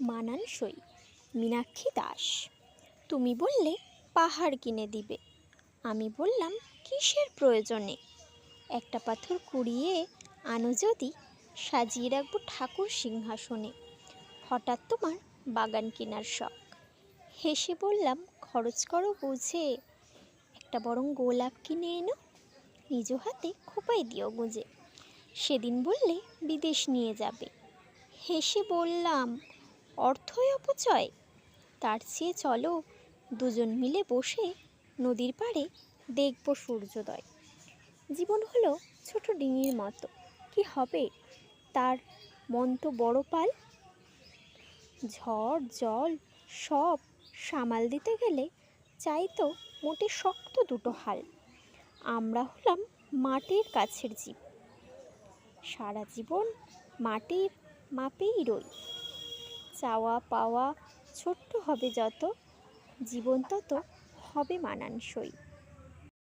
মানানসই। মীনাক্ষী দাস। তুমি বললে পাহাড় কিনে দিবে, আমি বললাম কিসের প্রয়োজনে? একটা পাথর কুড়িয়ে আনো যদি, সাজিয়ে রাখবো ঠাকুর সিংহাসনে। হঠাৎ তোমার বাগান কেনার শখ, হেসে বললাম খরচ করো বুঝে। একটা বরং গোলাপ কিনে এনো, নিজ হাতে খোপায় দিও গুঁজে। সেদিন বললে বিদেশ নিয়ে যাবে, হেসে বললাম অর্থই অপচয়। তার চেয়ে চলো দুজন মিলে বসে নদীর পাড়ে দেখব সূর্যোদয়। জীবন হলো ছোট ডিঙির মতো, কি হবে তার মন তো বড় পাল। ঝড় জল সব সামাল দিতে গেলে চাই তো মোটে শক্ত দুটো হাল। আমরা হলাম মাটির কাছের জীব, সারা জীবন মাটির মাপেই রই। চাওয়া পাওয়া ছোট্ট হবে যত, জীবন তত হবে মানানসই।